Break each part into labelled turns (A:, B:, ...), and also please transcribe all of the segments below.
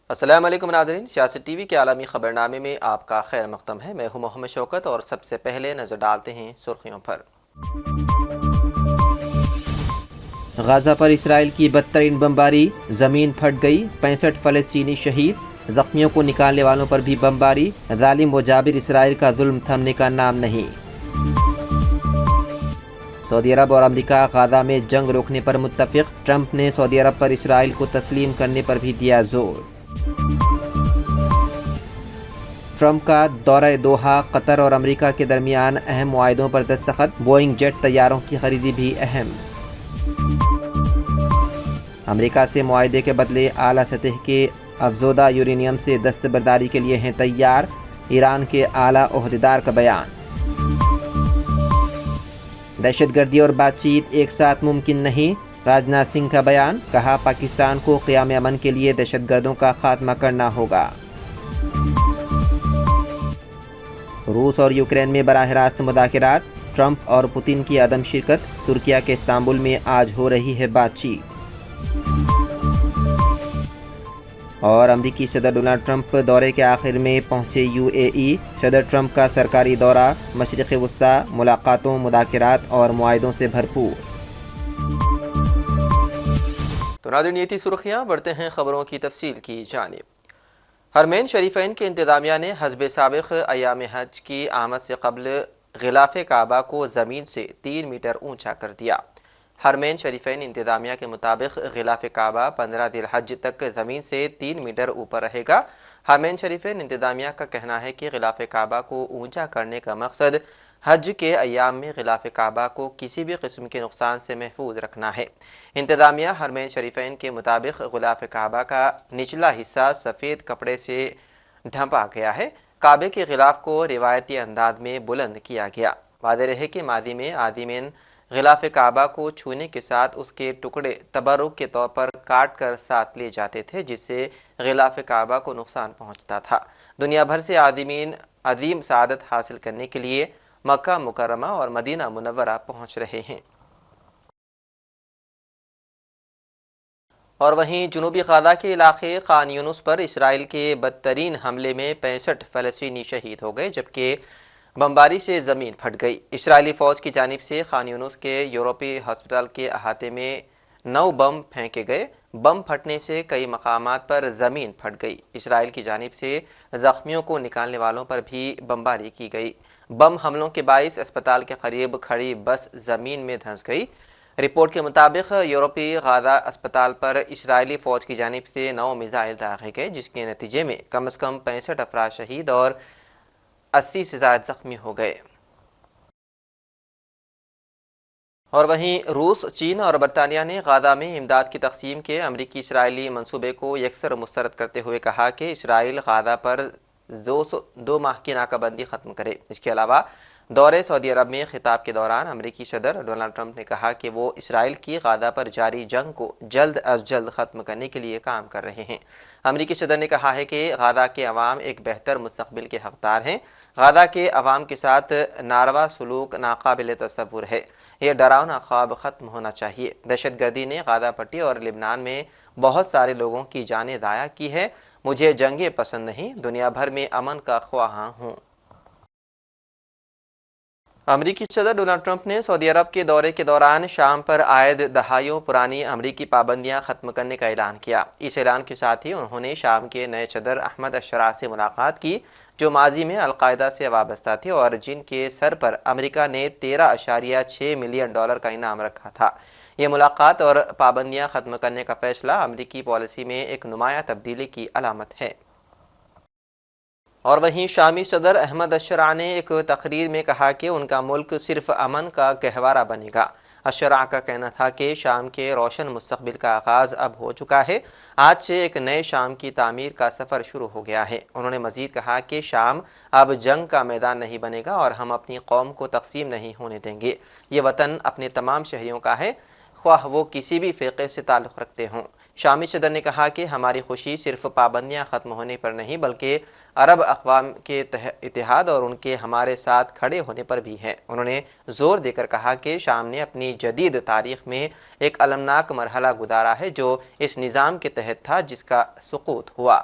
A: السلام علیکم ناظرین، سیاست ٹی وی کے عالمی خبرنامے میں آپ کا خیر مقدم ہے۔ میں ہوں محمد شوکت اور سب سے پہلے نظر ڈالتے ہیں سرخیوں پر۔
B: غزہ پر اسرائیل کی بدترین بمباری، زمین پھٹ گئی، 65 فلسطینی شہید، زخمیوں کو نکالنے والوں پر بھی بمباری، ظالم و جابر اسرائیل کا ظلم تھمنے کا نام نہیں۔ سعودی عرب اور امریکہ غزہ میں جنگ روکنے پر متفق، ٹرمپ نے سعودی عرب پر اسرائیل کو تسلیم کرنے پر بھی دیا زور۔ ٹرمپ کا دورہ دوحہ، قطر اور امریکہ کے درمیان اہم معاہدوں پر دستخط، بوئنگ جیٹ طیاروں کی خریدی بھی اہم۔ امریکہ سے معاہدے کے بدلے اعلیٰ سطح کے افزودہ یورینیم سے دستبرداری کے لیے ہیں تیار، ایران کے اعلیٰ عہدیدار کا بیان۔ دہشت گردی اور بات چیت ایک ساتھ ممکن نہیں، راجناتھ سنگھ کا بیان، کہا پاکستان کو قیام امن کے لیے دہشت گردوں کا خاتمہ کرنا ہوگا۔ روس اور یوکرین میں براہ راست مذاکرات، ٹرمپ اور پوتین کی عدم شرکت، ترکیہ کے استنبول میں آج ہو رہی ہے بات چیت۔ اور امریکی صدر ڈونلڈ ٹرمپ دورے کے آخر میں پہنچے یو اے ای، صدر ٹرمپ کا سرکاری دورہ مشرق وسطیٰ ملاقاتوں، مذاکرات اور معاہدوں سے بھرپور۔
A: تو ناظرین، یہ تھی سرخیاں، بڑھتے ہیں خبروں کی تفصیل کی جانب۔ حرمین شریفین کے انتظامیہ نے حسب سابق ایام حج کی آمد سے قبل غلاف کعبہ کو زمین سے 3 میٹر اونچا کر دیا۔ حرمین شریفین انتظامیہ کے مطابق غلاف کعبہ 15 ذی الحج تک زمین سے 3 میٹر اوپر رہے گا۔ حرمین شریفین انتظامیہ کا کہنا ہے کہ غلاف کعبہ کو اونچا کرنے کا مقصد حج کے ایام میں غلاف کعبہ کو کسی بھی قسم کے نقصان سے محفوظ رکھنا ہے۔ انتظامیہ حرمین شریفین کے مطابق غلاف کعبہ کا نچلا حصہ سفید کپڑے سے ڈھانپا گیا ہے۔ کعبے کے غلاف کو روایتی انداز میں بلند کیا گیا۔ واضح رہے کہ ماضی میں عازمین غلاف کعبہ کو چھونے کے ساتھ اس کے ٹکڑے تبرک کے طور پر کاٹ کر ساتھ لے جاتے تھے، جس سے غلاف کعبہ کو نقصان پہنچتا تھا۔ دنیا بھر سے عازمین عظیم سعادت حاصل کرنے کے لیے مکہ مکرمہ اور مدینہ منورہ پہنچ رہے ہیں۔ اور وہیں جنوبی غزہ کے علاقے خان یونس پر اسرائیل کے بدترین حملے میں 65 فلسطینی شہید ہو گئے، جبکہ بمباری سے زمین پھٹ گئی۔ اسرائیلی فوج کی جانب سے خان یونس کے یورپی ہسپتال کے احاطے میں 9 بم پھینکے گئے۔ بم پھٹنے سے کئی مقامات پر زمین پھٹ گئی۔ اسرائیل کی جانب سے زخمیوں کو نکالنے والوں پر بھی بمباری کی گئی۔ بم حملوں کے باعث اسپتال کے قریب کھڑی بس زمین میں دھنس گئی۔ رپورٹ کے مطابق یورپی غزہ اسپتال پر اسرائیلی فوج کی جانب سے 9 میزائل داغے گئے، جس کے نتیجے میں کم از کم 65 افراد شہید اور 80 سے زائد زخمی ہو گئے۔ اور وہیں روس، چین اور برطانیہ نے غزہ میں امداد کی تقسیم کے امریکی اسرائیلی منصوبے کو یکسر مسترد کرتے ہوئے کہا کہ اسرائیل غزہ پر 2 ماہ کی ناکہ بندی ختم کرے۔ اس کے علاوہ دورے سعودی عرب میں خطاب کے دوران امریکی صدر ڈونلڈ ٹرمپ نے کہا کہ وہ اسرائیل کی غزہ پر جاری جنگ کو جلد از جلد ختم کرنے کے لیے کام کر رہے ہیں۔ امریکی صدر نے کہا ہے کہ غزہ کے عوام ایک بہتر مستقبل کے حقدار ہیں۔ غزہ کے عوام کے ساتھ ناروا سلوک ناقابل تصور ہے۔ یہ ڈراؤنا خواب ختم ہونا چاہیے۔ دہشت گردی نے غزہ پٹی اور لبنان میں بہت سارے لوگوں کی جانیں ضائع کی ہے۔ مجھے جنگیں پسند نہیں، دنیا بھر میں امن کا خواہاں ہوں۔ امریکی صدر ڈونلڈ ٹرمپ نے سعودی عرب کے دورے کے دوران شام پر عائد دہائیوں پرانی امریکی پابندیاں ختم کرنے کا اعلان کیا۔ اس اعلان کے ساتھ ہی انہوں نے شام کے نئے صدر احمد الشرا سے ملاقات کی، جو ماضی میں القاعدہ سے وابستہ تھے اور جن کے سر پر امریکہ نے $13.6 ملین کا انعام رکھا تھا۔ یہ ملاقات اور پابندیاں ختم کرنے کا فیصلہ امریکی پالیسی میں ایک نمایاں تبدیلی کی علامت ہے۔ اور وہیں شامی صدر احمد الشرا نے ایک تقریر میں کہا کہ ان کا ملک صرف امن کا گہوارہ بنے گا۔ الشرا کا کہنا تھا کہ شام کے روشن مستقبل کا آغاز اب ہو چکا ہے۔ آج سے ایک نئے شام کی تعمیر کا سفر شروع ہو گیا ہے۔ انہوں نے مزید کہا کہ شام اب جنگ کا میدان نہیں بنے گا اور ہم اپنی قوم کو تقسیم نہیں ہونے دیں گے۔ یہ وطن اپنے تمام شہریوں کا ہے، خواہ وہ کسی بھی فرقے سے تعلق رکھتے ہوں۔ شامی صدر نے کہا کہ ہماری خوشی صرف پابندیاں ختم ہونے پر نہیں بلکہ عرب اقوام کے اتحاد اور ان کے ہمارے ساتھ کھڑے ہونے پر بھی ہے۔ انہوں نے زور دے کر کہا کہ شام نے اپنی جدید تاریخ میں ایک المناک مرحلہ گزارا ہے جو اس نظام کے تحت تھا جس کا سقوط ہوا۔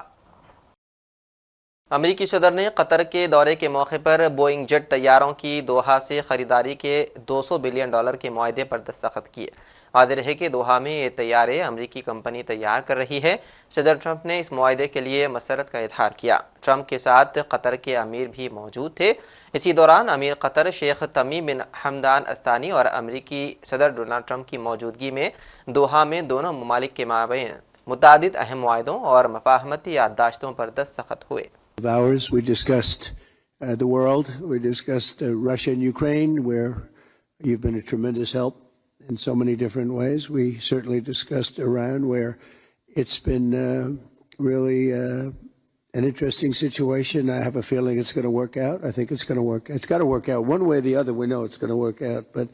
A: امریکی صدر نے قطر کے دورے کے موقع پر بوئنگ جیٹ طیاروں کی دوحہ سے خریداری کے $200 بلین کے معاہدے پر دستخط کیے۔ واضح رہے کہ دوحہ میں یہ طیارے امریکی کمپنی تیار کر رہی ہے۔ صدر ٹرمپ نے اس معاہدے کے لیے مسرت کا اظہار کیا۔ ٹرمپ کے ساتھ قطر کے امیر بھی موجود تھے۔ اسی دوران امیر قطر شیخ تمیم بن حمدان الثانی اور امریکی صدر ڈونلڈ ٹرمپ کی موجودگی میں دوحہ میں دونوں ممالک کے مابین متعدد اہم معاہدوں اور مفاہمتی یادداشتوں پر دستخط ہوئے۔
C: We discussed the world. We discussed Russia and Ukraine, where you've been a tremendous help in so many different ways. We certainly discussed Iran, where it's been really an interesting situation. I have a feeling it's going to work out. I think it's going to work. It's got to work out one way or the other. We know it's going to work out. But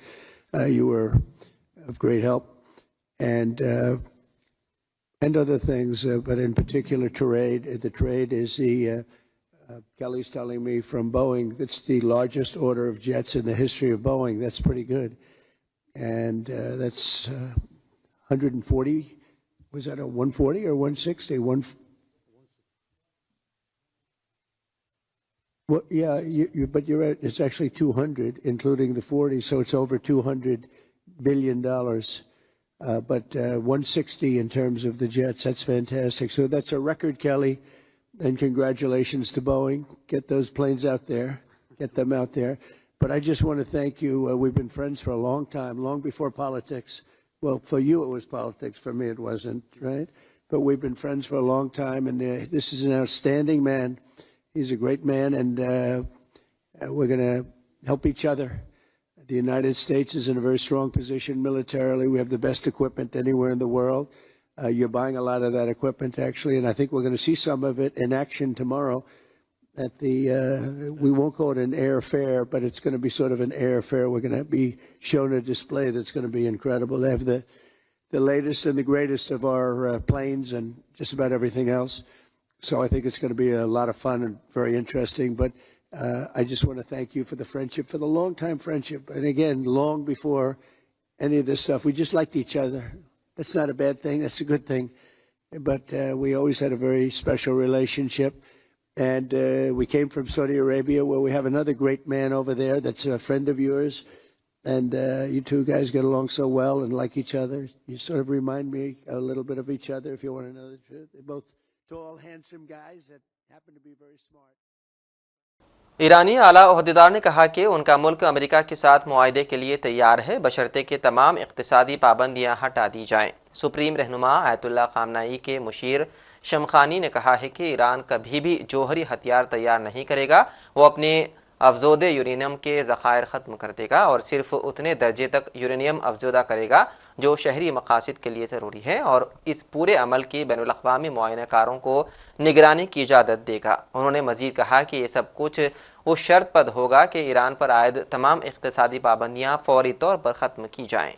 C: you were of great help, and other things. But in particular, trade. The trade is the Kelly's telling me from Boeing, it's the largest order of jets in the history of Boeing. That's pretty good. And that's 140, was that a 140 or 160? Well, yeah, but you're right, it's actually 200, including the 40, so it's over $200 billion. But 160 in terms of the jets, that's fantastic. So that's a record, Kelly. And congratulations to Boeing. Get those planes out there. Get them out there. But I just want to thank you. We've been friends for a long time, long before politics. Well, for you it was politics. For me it wasn't, right? But we've been friends for a long time, and this is an outstanding man. He's a great man, and we're going to help each other. The United States is in a very strong position militarily. We have the best equipment anywhere in the world. You're buying a lot of that equipment, actually, and I think we're going to see some of it in action tomorrow at the, we won't call it an air fair, but it's going to be sort of an air fair. We're going to be shown a display that's going to be incredible. They have the latest and the greatest of our planes and just about everything else. So I think it's going to be a lot of fun and very interesting. But I just want to thank you for the friendship, for the long-time friendship. And again, long before any of this stuff, we just liked each other. That's not a bad thing. That's a good thing. But we always had a very special relationship. And we came from Saudi Arabia, where we have another great man over there that's a friend of yours. And you two guys get along so well and like each other. You sort of remind me a little bit of each other, if you want to know the truth. They're both tall, handsome guys that happen to be very smart.
A: ایرانی اعلیٰ عہدیدار نے کہا کہ ان کا ملک امریکہ کے ساتھ معاہدے کے لیے تیار ہے بشرطے کہ تمام اقتصادی پابندیاں ہٹا دی جائیں۔ سپریم رہنما آیت اللہ خامنائی کے مشیر شمخانی نے کہا ہے کہ ایران کبھی بھی جوہری ہتھیار تیار نہیں کرے گا، وہ اپنے افزودہ یورینیم کے ذخائر ختم کر دے گا اور صرف اتنے درجے تک یورینیم افزودہ کرے گا جو شہری مقاصد کے لیے ضروری ہے، اور اس پورے عمل کی بین الاقوامی معائنہ کاروں کو نگرانی کی اجازت دے گا۔ انہوں نے مزید کہا کہ یہ سب کچھ اس شرط پر ہوگا کہ ایران پر عائد تمام اقتصادی پابندیاں فوری طور پر ختم کی جائیں۔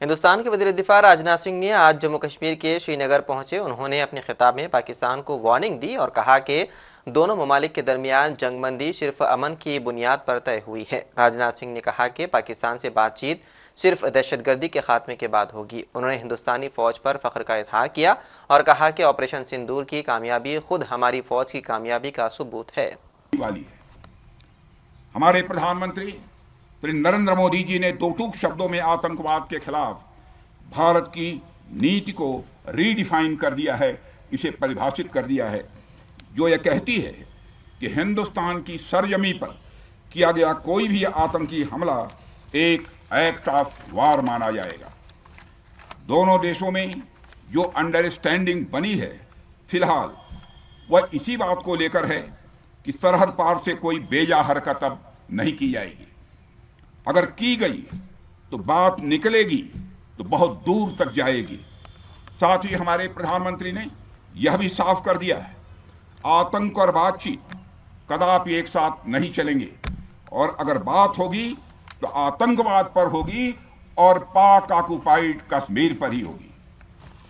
A: ہندوستان کے وزیر دفاع راجناتھ سنگھ نے آج جموں کشمیر کے شری نگر پہنچے۔ انہوں نے اپنے خطاب میں پاکستان کو وارننگ دی اور کہا کہ دونوں ممالک کے درمیان جنگ بندی صرف امن کی بنیاد پر طے ہوئی ہے۔ راجناتھ سنگھ نے کہا کہ پاکستان سے بات چیت صرف دہشت گردی کے خاتمے کے بعد ہوگی۔ انہوں نے ہندوستانی فوج پر فخر کا اظہار کیا اور کہا کہ آپریشن سندور کی کامیابی خود ہماری فوج کی کامیابی کا ثبوت ہے۔
D: ہمارے پردھان منتری نریندر مودی جی نے دو ٹوک شبدوں میں آتنکواد کے خلاف بھارت کی نیتی کو ری ڈیفائن کر دیا ہے، اسے پریبھاشت کر دیا ہے، جو یہ کہتی ہے کہ ہندوستان کی سرزمین پر کیا گیا کوئی بھی آتنکی حملہ ایک ایکٹ آف وار مانا جائے گا۔ دونوں دیشوں میں جو انڈرسٹینڈنگ بنی ہے فی الحال وہ اسی بات کو لے کر ہے کہ سرحد پار سے کوئی بیجا حرکت اب نہیں کی جائے گی۔ اگر کی گئی تو بات نکلے گی تو بہت دور تک جائے گی۔ ساتھ ہی ہمارے پردھان منتری نے یہ بھی صاف کر دیا ہے آتنک اور بات چیت کداپی ایک ساتھ نہیں چلیں گے، اور اگر بات ہوگی تو آتنکواد پر ہوگی اور پاک آکوپائیڈ کشمیر پر ہی ہوگی۔